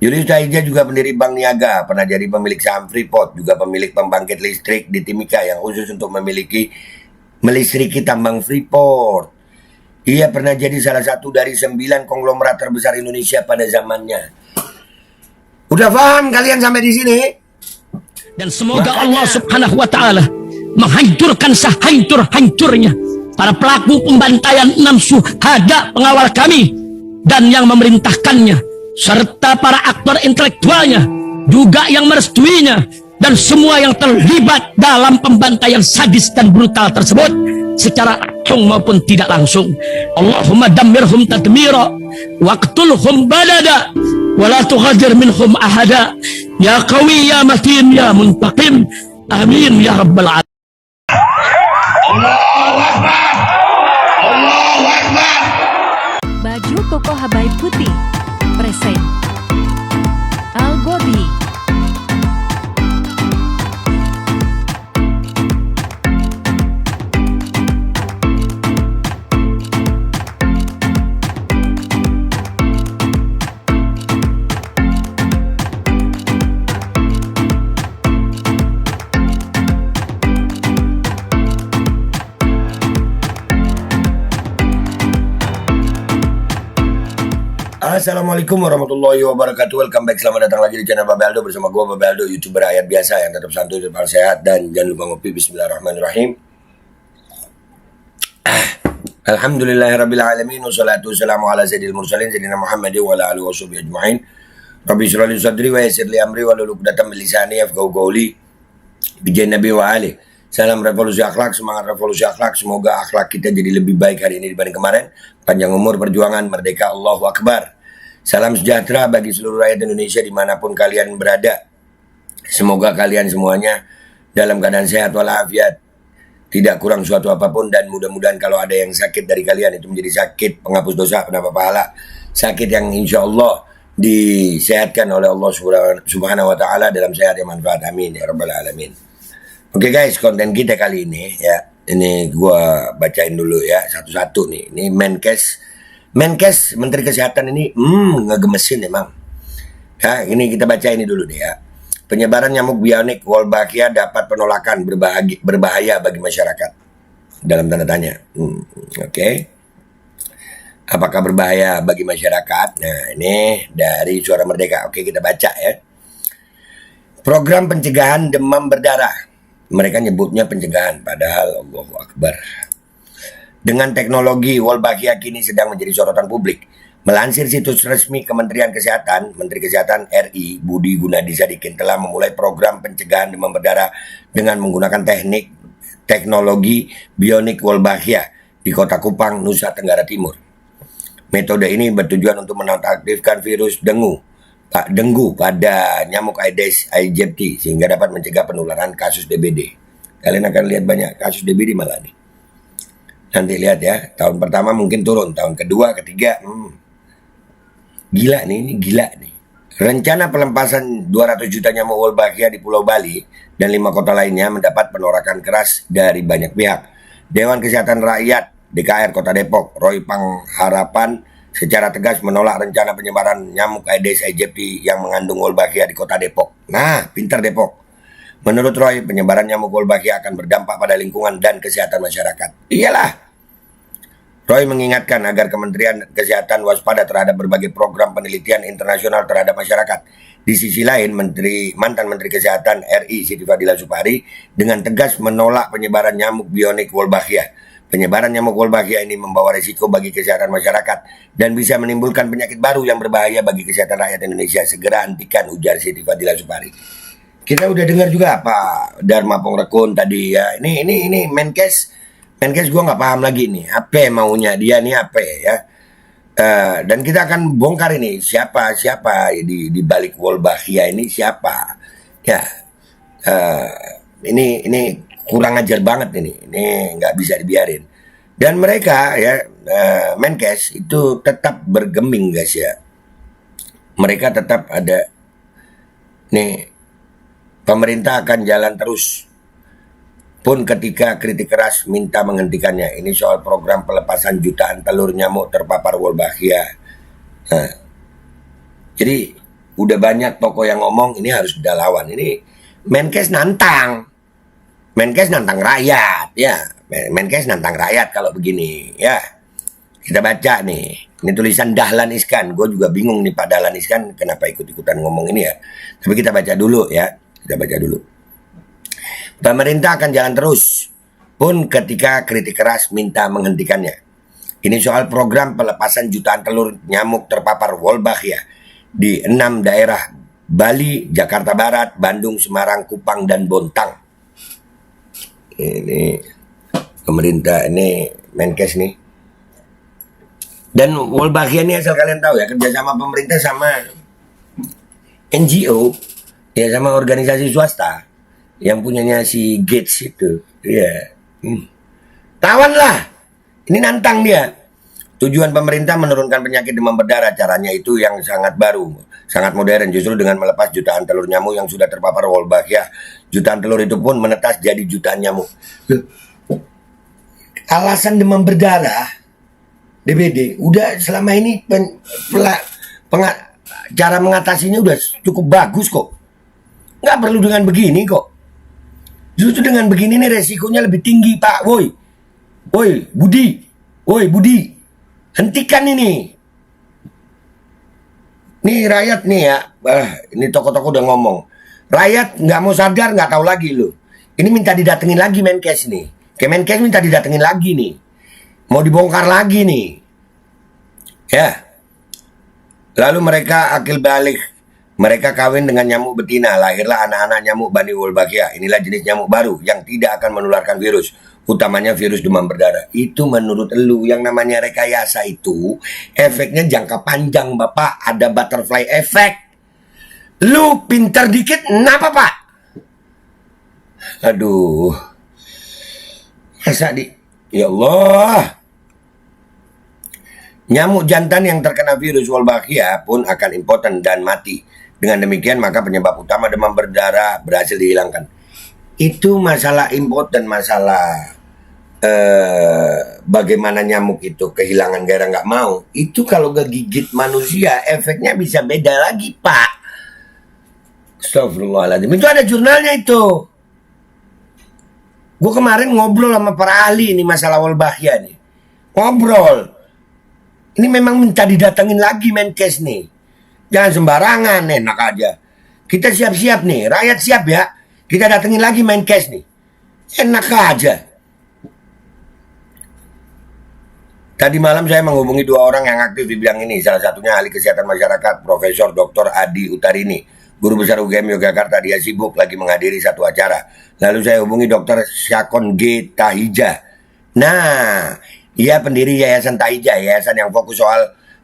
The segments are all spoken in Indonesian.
Julius Taija juga pendiri Bank Niaga, pernah jadi pemilik saham Freeport, juga pemilik pembangkit listrik di Timika yang khusus untuk melistriki tambang Freeport. Ia pernah jadi salah satu dari 9 konglomerat terbesar Indonesia pada zamannya. Udah paham kalian sampai di sini? Dan semoga Allah Subhanahu wa Ta'ala menghancurkan sehancur-hancurnya para pelaku pembantaian 6 syuhada pengawal kami dan yang memerintahkannya, serta para aktor intelektualnya juga yang merestuinya, dan semua yang terlibat dalam pembantaian sadis dan brutal tersebut secara langsung maupun tidak langsung. Allahumma dammirhum tadmira waqtulhum balada wala tughadir minhum ahada ya qawi ya matin ya muntaqim amin ya rabbal alamin. Allahu Akbar. Allahu Akbar. Baju koko Habaib Putih present Al-Godi. Assalamualaikum warahmatullahi wabarakatuh. Welcome back, selamat datang lagi di channel Babeldo bersama gue Babeldo, YouTuber rakyat biasa yang tetap santuy, tetap sehat, dan jangan lupa ngopi. Bismillahirrahmanirrahim. Alhamdulillahirrabbilalamin. Wassalatu wassalamu ala sayyidil mursalin sayyidina Muhammadin wa ala alihi washabihi ajma'in. Rabbi shrah li sadri wa yassir li amri wahlul 'uqdatam min lisani yafqahu qawli. Bijain Nabi wa ali. Salam revolusi akhlak, semangat revolusi akhlak. Semoga akhlak kita jadi lebih baik hari ini dibanding kemarin. Panjang umur, perjuangan, merdeka, Allahu Akbar. Salam sejahtera bagi seluruh rakyat Indonesia dimanapun kalian berada. Semoga kalian semuanya dalam keadaan sehat walafiat, tidak kurang suatu apapun, dan mudah-mudahan kalau ada yang sakit dari kalian itu menjadi sakit penghapus dosa, penambah pahala, sakit yang insya Allah disehatkan oleh Allah Subhanahu wa Ta'ala dalam sehat yang manfaat. Amin ya rabbal alamin. Oke guys, konten kita kali ini ya, ini gua bacain dulu ya satu-satu nih. Ini Menkes Menteri Kesehatan ini ngegemesin emang. Ya, ini kita baca ini dulu deh ya. Penyebaran nyamuk bionik Wolbachia dapat penolakan berbahaya bagi masyarakat. Dalam tanda tanya. Oke. Apakah berbahaya bagi masyarakat? Nah, ini dari Suara Merdeka. Oke, kita baca ya. Program pencegahan demam berdarah. Mereka nyebutnya pencegahan, padahal Allahu Akbar. Dengan teknologi, Wolbachia kini sedang menjadi sorotan publik. Melansir situs resmi Kementerian Kesehatan, Menteri Kesehatan RI Budi Gunadi Sadikin telah memulai program pencegahan demam berdarah dengan menggunakan teknologi bionik Wolbachia di Kota Kupang, Nusa Tenggara Timur. Metode ini bertujuan untuk menonaktifkan virus dengue pada nyamuk Aedes aegypti sehingga dapat mencegah penularan kasus DBD. Kalian akan lihat banyak kasus DBD malah nih. Nanti lihat ya, tahun pertama mungkin turun, tahun kedua, ketiga, gila nih, ini gila nih. Rencana pelepasan 200 juta nyamuk Wolbachia di Pulau Bali dan 5 kota lainnya mendapat penolakan keras dari banyak pihak. Dewan Kesehatan Rakyat DKR Kota Depok, Roy Pangharapan, secara tegas menolak rencana penyebaran nyamuk Aedes aegypti yang mengandung Wolbachia di Kota Depok. Nah, pintar Depok. Menurut Roy, penyebaran nyamuk Wolbachia akan berdampak pada lingkungan dan kesehatan masyarakat. Iyalah. Roy mengingatkan agar Kementerian Kesehatan waspada terhadap berbagai program penelitian internasional terhadap masyarakat. Di sisi lain, mantan Menteri Kesehatan RI Siti Fadila Supari dengan tegas menolak penyebaran nyamuk bionik Wolbachia. Penyebaran nyamuk Wolbachia ini membawa risiko bagi kesehatan masyarakat dan bisa menimbulkan penyakit baru yang berbahaya bagi kesehatan rakyat Indonesia. Segera hentikan, ujar Siti Fadila Supari. Kita udah dengar juga Pak Dharma Pongrekun tadi ya. Ini Menkes gue nggak paham lagi nih. Apa maunya dia nih apa ya? Dan kita akan bongkar ini siapa di balik Wolbachia ini siapa? Ya, ini kurang ajar banget ini nggak bisa dibiarin. Dan mereka ya Menkes itu tetap bergeming guys ya. Mereka tetap ada nih. Pemerintah akan jalan terus pun ketika kritik keras minta menghentikannya. Ini soal program pelepasan jutaan telur nyamuk terpapar Wolbachia. Nah, jadi Udah banyak tokoh yang ngomong ini harus kita lawan. Ini Menkes nantang. Menkes nantang rakyat, ya. Menkes nantang rakyat kalau begini, ya. Kita baca nih. Ini tulisan Dahlan Iskan. Gue juga bingung nih Pak Dahlan Iskan kenapa ikut-ikutan ngomong ini ya. Tapi kita baca dulu ya. Kita baca dulu. Pemerintah akan jalan terus pun ketika kritik keras minta menghentikannya. Ini soal program pelepasan jutaan telur nyamuk terpapar Wolbachia di 6 daerah Bali, Jakarta Barat, Bandung, Semarang, Kupang, dan Bontang. Ini pemerintah, ini Menkes nih. Dan Wolbachia ini asal kalian tahu ya, kerjasama pemerintah sama NGO, ya sama organisasi swasta yang punyanya si Gates itu. Ya, tawan lah. Ini nantang dia. Tujuan pemerintah menurunkan penyakit demam berdarah, caranya itu yang sangat baru, sangat modern, justru dengan melepas jutaan telur nyamuk yang sudah terpapar Wolbachia. Jutaan telur itu pun menetas jadi jutaan nyamuk. Alasan demam berdarah, DBD, udah selama ini cara mengatasinya udah cukup bagus kok. Nggak perlu dengan begini kok. Justru dengan begini nih resikonya lebih tinggi, Pak. Woi, Budi. Hentikan ini. Nih rakyat nih ya. Ini tokoh-tokoh udah ngomong. Rakyat nggak mau sadar, nggak tahu lagi loh. Ini minta didatengin lagi Menkes nih. Kemenkes minta didatengin lagi nih. Mau dibongkar lagi nih. Ya. Lalu mereka akil balik. Mereka kawin dengan nyamuk betina. Lahirlah anak-anak nyamuk Bani Wolbachia. Inilah jenis nyamuk baru yang tidak akan menularkan virus. Utamanya virus demam berdarah. Itu menurut lu yang namanya rekayasa itu efeknya jangka panjang, Bapak. Ada butterfly effect. Lu pintar dikit, kenapa, Pak? Aduh. Masa ya Allah. Nyamuk jantan yang terkena virus Wolbachia pun akan impoten dan mati. Dengan demikian maka penyebab utama demam berdarah berhasil dihilangkan. Itu masalah impoten, masalah bagaimana nyamuk itu kehilangan gairah nggak mau. Itu kalau gigit manusia efeknya bisa beda lagi, Pak. Astagfirullahaladzim. Itu ada jurnalnya itu. Gue kemarin ngobrol sama para ahli ini masalah Wolbachia nih. Ngobrol. Ini memang minta didatengin lagi Menkes nih. Jangan sembarangan, enak aja. Kita siap-siap nih, rakyat siap ya. Kita datengin lagi Menkes nih. Enak aja. Tadi malam saya menghubungi 2 orang yang aktif di bidang ini. Salah satunya ahli kesehatan masyarakat, Profesor Dr. Adi Utarini, Guru Besar UGM Yogyakarta. Dia sibuk lagi menghadiri satu acara. Lalu saya hubungi Dr. Syakon G. Tahija. Nah, ia pendiri Yayasan Tahija, yayasan yang fokus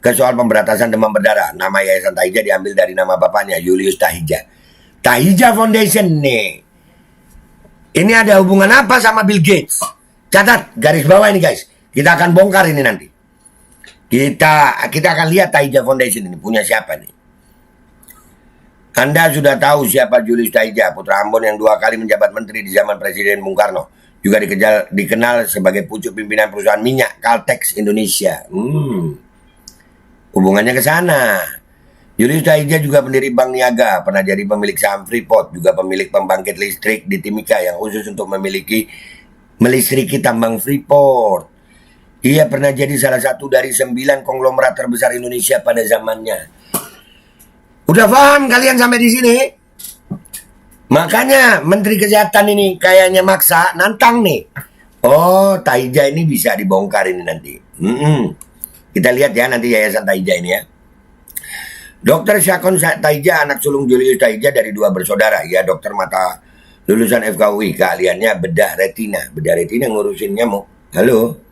ke soal pemberantasan demam berdarah. Nama Yayasan Tahija diambil dari nama bapaknya, Julius Tahija. Tahija Foundation nih. Ini ada hubungan apa sama Bill Gates? Catat, garis bawah ini guys. Kita akan bongkar ini nanti. Kita akan lihat Tahija Foundation ini punya siapa nih. Anda sudah tahu siapa Julius Tahija, putra Ambon yang 2 kali menjabat menteri di zaman Presiden Bung Karno. Juga dikenal sebagai pucuk pimpinan perusahaan minyak Caltex Indonesia. Hubungannya ke sana. Julius Tahija juga pendiri Bank Niaga, pernah jadi pemilik saham Freeport, juga pemilik pembangkit listrik di Timika yang khusus untuk melistriki tambang Freeport. Ia pernah jadi salah satu dari 9 konglomerat terbesar Indonesia pada zamannya. Udah paham kalian sampai di sini? Makanya Menteri Kesehatan ini kayaknya maksa nantang nih. Oh, Tahija ini bisa dibongkar ini nanti. Kita lihat ya nanti Yayasan Tahija ini ya. Dr. Syakon Tahija, anak sulung Julius Tahija dari 2 bersaudara. Ia dokter mata lulusan FKUI. Keahliannya bedah retina. Bedah retina ngurusin nyamuk. Halo.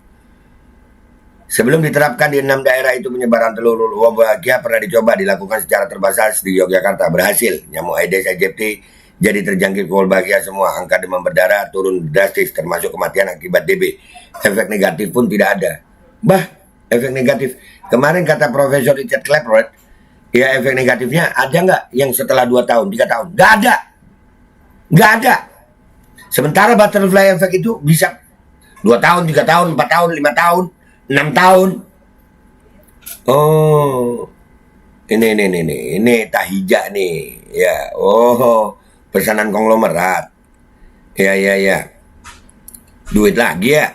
Sebelum diterapkan di 6 daerah itu, penyebaran telur Wolbachia pernah dicoba dilakukan secara terbatas di Yogyakarta. Berhasil. Nyamuk Aedes aegypti jadi terjangkit Wolbachia semua. Angka demam berdarah turun drastis termasuk kematian akibat DB. Efek negatif pun tidak ada. Efek negatif. Kemarin kata Profesor Richard Clapper, ya efek negatifnya ada nggak yang setelah 2 tahun, 3 tahun? Nggak ada. Sementara butterfly effect itu bisa 2 tahun, 3 tahun, 4 tahun, 5 tahun, 6 tahun. Oh, Ini Tahija nih. Ya, oh, pesanan konglomerat. Ya. Duit lagi ya.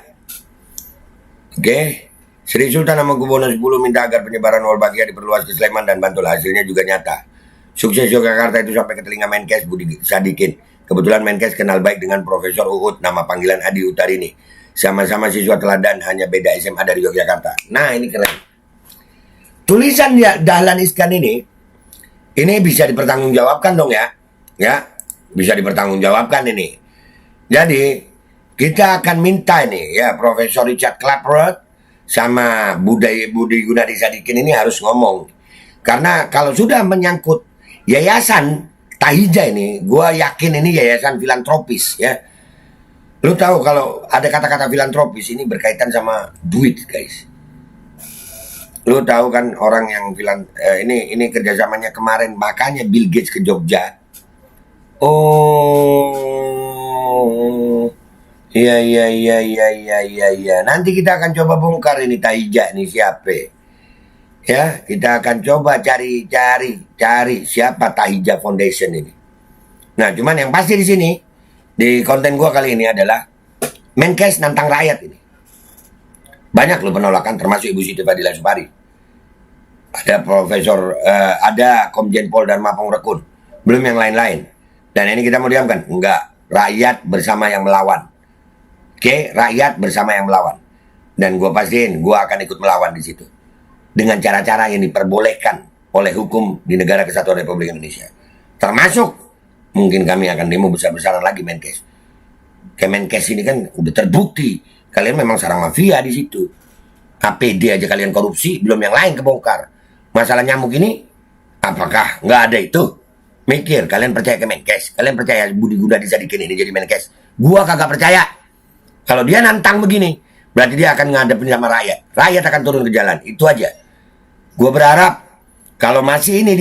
Oke. Sri Sultan Hamengkubuwono X minta agar penyebaran Wolbachia diperluas ke Sleman dan Bantul. Hasilnya juga nyata. Sukses Yogyakarta itu sampai ke telinga Menkes Budi Sadikin. Kebetulan Menkes kenal baik dengan Profesor Uut, nama panggilan Adi Utarini. Sama-sama siswa teladan, hanya beda SMA dari Yogyakarta. Nah, ini keren. Tulisan ya Dahlan Iskan ini bisa dipertanggungjawabkan dong ya. Ya, bisa dipertanggungjawabkan ini. Jadi, kita akan minta ini ya Profesor Richard Clapper sama Budi Gunadi Sadikin ini harus ngomong. Karena kalau sudah menyangkut yayasan Tahija ini, gue yakin ini yayasan filantropis ya. Lu tahu kalau ada kata-kata filantropis ini berkaitan sama duit, guys. Lu tahu kan orang yang ini kerjasamanya kemarin, makanya Bill Gates ke Jogja. Oh, iya. Nanti kita akan coba bongkar ini Tahija nih siapa. Ya, kita akan coba cari siapa Tahija Foundation ini. Nah, cuman yang pasti di sini di konten gua kali ini adalah Menkes nantang rakyat ini. Banyak loh penolakan, termasuk Ibu Siti Fadila Supari. Ada Profesor, ada Komjen Pol dan Mapong Rekun. Belum yang lain-lain. Dan ini kita mau diamkan? Enggak. Rakyat bersama yang melawan. Oke, rakyat bersama yang melawan. Dan gue pastiin, gue akan ikut melawan di situ. Dengan cara-cara yang diperbolehkan oleh hukum di negara kesatuan Republik Indonesia. Termasuk, mungkin kami akan demo besar-besaran lagi Menkes. Kemenkes ini kan udah terbukti. Kalian memang sarang mafia di situ. APD aja kalian korupsi, belum yang lain kebongkar. Masalah nyamuk ini, apakah nggak ada itu? Mikir, kalian percaya Kemenkes? Kalian percaya Budi Gunadi Sadikin ini jadi Menkes? Gua kagak percaya. Kalau dia nantang begini, berarti dia akan ngadepin sama rakyat. Rakyat akan turun ke jalan, itu aja. Gua berharap kalau masih ini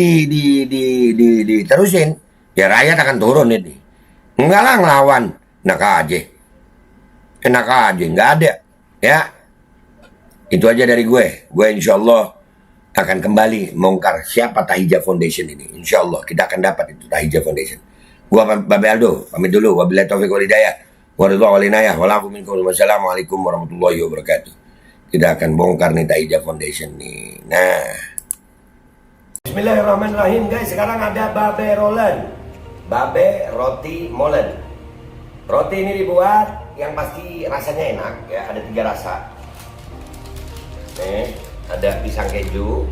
diterusin, ya rakyat akan turun ini. Enggak lah ngelawan, enak aja, nggak ada. Ya, itu aja dari gue. Gue insya Allah akan kembali mengungkar siapa Tahija Foundation ini. Insya Allah kita akan dapat itu Tahija Foundation. Gua Babe Aldo, pamit dulu. Wabillahi taufiq wal hidayah. Wassalamualaikum warahmatullahi wabarakatuh. Kita akan bongkar nih Tahija Foundation nih. Nah, Bismillahirrahmanirrahim guys. Sekarang ada Babe Roland, Babe Roti Molen. Roti ini dibuat yang pasti rasanya enak ya. Ada 3 rasa. Nih, ada pisang keju,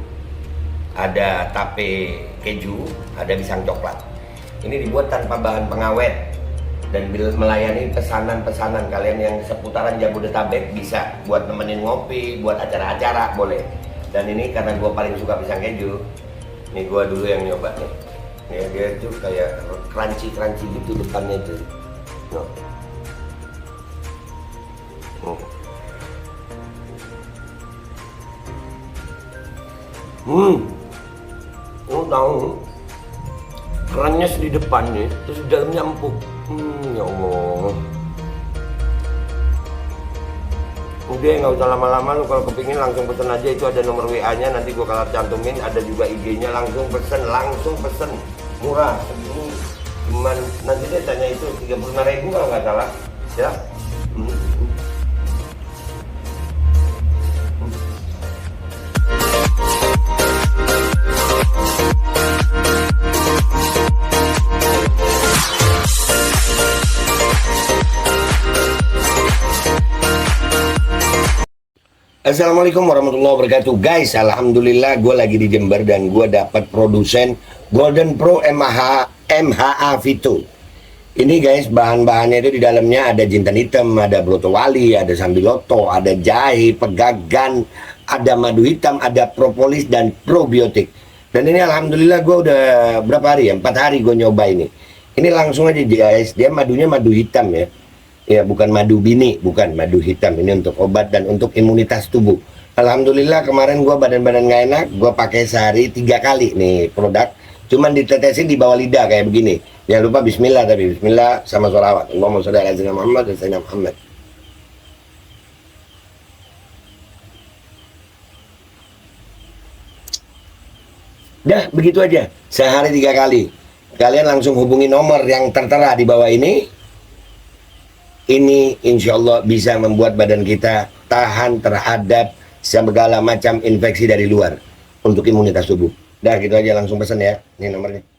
ada tape keju, ada pisang coklat. Ini dibuat tanpa bahan pengawet dan melayani pesanan-pesanan kalian yang seputaran Jabodetabek, bisa buat nemenin ngopi, buat acara-acara boleh. Dan ini karena gue paling suka pisang keju, nih gue dulu yang nyoba nih. Nih dia tuh kayak crunchy gitu depannya tuh. Lo tahu kerannya di depannya, terus di dalamnya empuk. Ya Allah. Udah nggak usah lama-lama, lu kalau kepingin langsung pesen aja, itu ada nomor WA-nya, nanti gua kalau cantumin, ada juga IG-nya, langsung pesen, murah. Segini cuman nanti dia tanya itu 35.000 kalau nggak salah, ya. Assalamualaikum warahmatullahi wabarakatuh guys. Alhamdulillah gue lagi di Jember dan gue dapat produsen Golden Pro MHA Vito. Ini guys, bahan-bahannya itu di dalamnya ada jintan hitam, ada broto wali, ada sambiloto, ada jahe, pegagan, ada madu hitam, ada propolis dan probiotik. Dan ini alhamdulillah gue udah berapa hari ya, 4 hari gue nyoba ini. Ini langsung aja guys, dia madunya madu hitam ya. Ya, bukan madu bini, bukan madu hitam. Ini untuk obat dan untuk imunitas tubuh. Alhamdulillah kemarin gua badan-badan gak enak, gua pakai sehari 3 kali nih produk. Cuman ditetesin di bawah lidah kayak begini. Jangan lupa bismillah, tapi bismillah sama sholawat. Allahumma sholli ala sayyidina Muhammad dan sayyidina Muhammad. Dah, begitu aja. Sehari 3 kali. Kalian langsung hubungi nomor yang tertera di bawah ini. Ini insya Allah bisa membuat badan kita tahan terhadap segala macam infeksi dari luar untuk imunitas tubuh. Dah, gitu aja, langsung pesan ya. Ini nomornya.